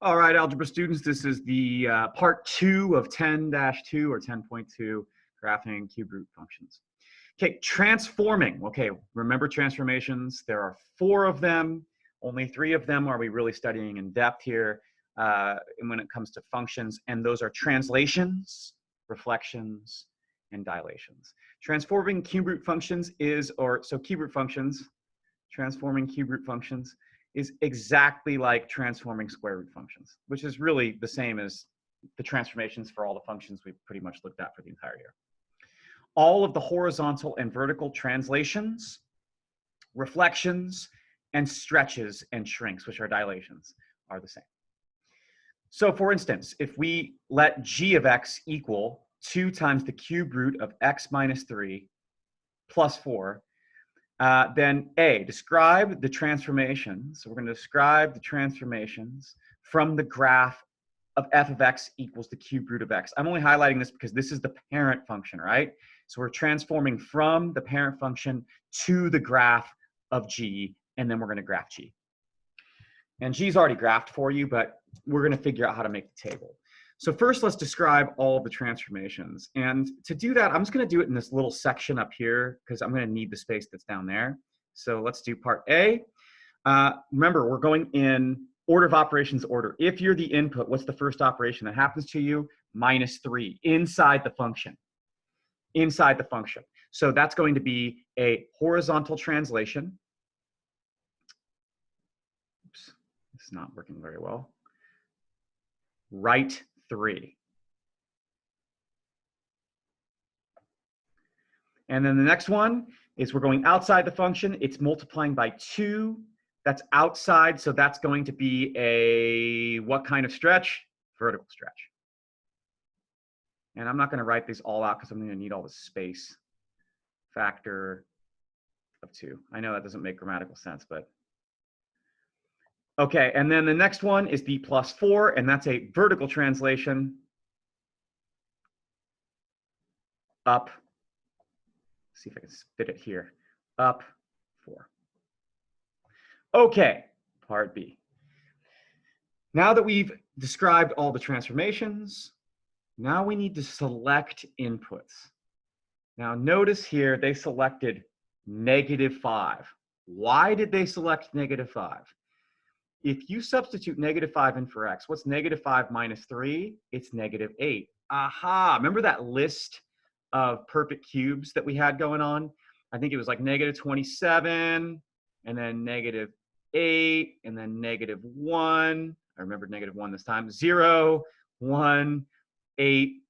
All right, algebra students, this is the part 2 of 10-2 or 10.2, graphing cube root functions. Okay, transforming. Okay, remember transformations. There are 4 of them. Only 3 of them are we really studying in depth here when it comes to functions, and those are translations, reflections, and dilations. Transforming cube root functions transforming cube root functions is exactly like transforming square root functions, which is really the same as the transformations for all the functions we've pretty much looked at for the entire year. All of the horizontal and vertical translations, reflections, and stretches and shrinks, which are dilations, are the same. So for instance, if we let g of x equal 2 times the cube root of x minus 3 plus 4, then A, describe the transformations. So we're going to describe the transformations from the graph of f of x equals the cube root of x. I'm only highlighting this because this is the parent function, right? So we're transforming from the parent function to the graph of g, and then we're going to graph g. And g's already graphed for you, but we're going to figure out how to make the table. So first, let's describe all of the transformations. And to do that, I'm just going to do it in this little section up here because I'm going to need the space that's down there. So let's do part A. Remember, we're going in order of operations order. If you're the input, what's the first operation that happens to you? Minus 3 inside the function. Inside the function. So that's going to be a horizontal translation. Oops, it's not working very well. Right 3. And then the next one is we're going outside the function. It's multiplying by 2. That's outside, so that's going to be a what kind of stretch? Vertical stretch. And I'm not going to write these all out because I'm going to need all the space. Factor of 2. I know that doesn't make grammatical sense, but okay, and then the next one is b plus 4, and that's a vertical translation up. Let's see if I can fit it here. Up 4. Okay, part B. Now that we've described all the transformations, now we need to select inputs. Now notice here they selected -5. Why did they select -5? If you substitute -5 in for x, what's -5 minus 3? It's -8. Aha, remember that list of perfect cubes that we had going on? I think it was like -27, and then -8, and then -1. I remembered -1 this time. 0, 1, 8,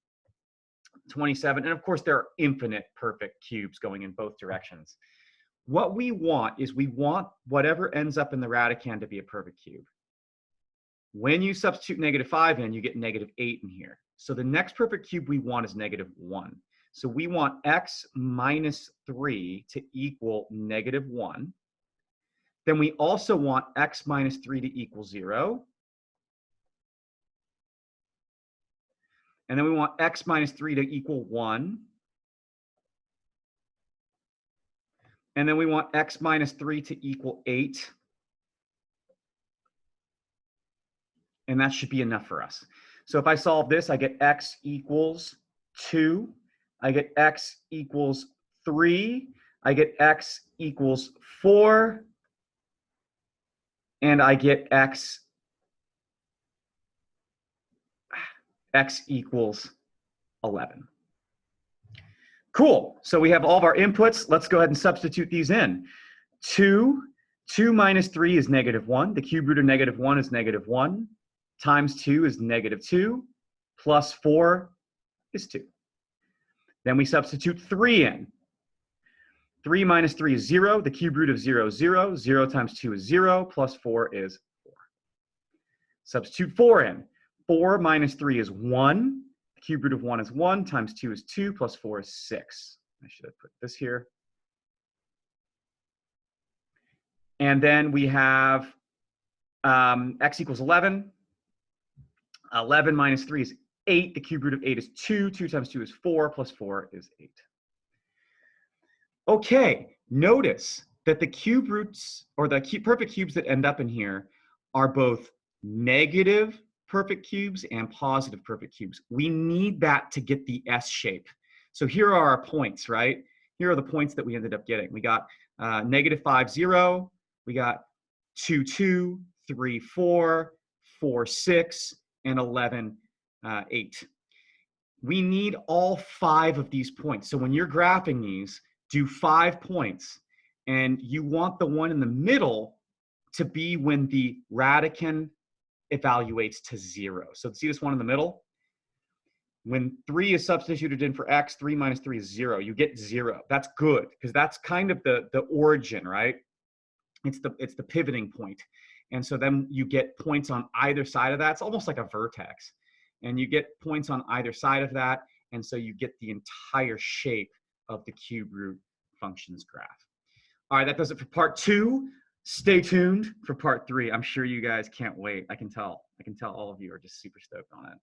27. And of course, there are infinite perfect cubes going in both directions. What we want is we want whatever ends up in the radicand to be a perfect cube. When you substitute -5 in, you get -8 in here. So the next perfect cube we want is -1. So we want x minus 3 to equal -1. Then we also want x minus 3 to equal 0. And then we want x minus 3 to equal 1. And then we want x minus 3 to equal 8. And that should be enough for us. So if I solve this, I get x equals 2. I get x equals 3. I get x equals 4. And I get x equals 11. Cool. So we have all of our inputs. Let's go ahead and substitute these in. 2 minus 3 is -1. The cube root of -1 is -1. Times 2 is -2. Plus 4 is 2. Then we substitute 3 in. 3 minus 3 is 0. The cube root of 0 is 0. 0 times 2 is 0. Plus 4 is 4. Substitute 4 in. 4 minus 3 is 1. The cube root of 1 is 1. Times 2 is 2. Plus 4 is 6. I should have put this here. And then we have x equals 11. 11 minus 3 is 8. The cube root of 8 is 2. 2 times 2 is 4. Plus 4 is 8. Okay, notice that the cube roots, or the perfect cubes that end up in here, are both negative perfect cubes and positive perfect cubes. We need that to get the S shape. So here are our points, right? Here are the points that we ended up getting. We got -5, 0. We got 2, 2, 3, 4, 4, 6, and 11, 8. We need all 5 of these points. So when you're graphing these, do 5 points. And you want the one in the middle to be when the radicand evaluates to 0. So see this one in the middle? When 3 is substituted in for x, 3 minus 3 is 0. You get 0. That's good, because that's kind of the origin, right? It's the pivoting point. And so then you get points on either side of that. It's almost like a vertex. And you get points on either side of that. And so you get the entire shape of the cube root functions graph. All right, that does it for part 2. Stay tuned for part 3. I'm sure you guys can't wait. I can tell all of you are just super stoked on it.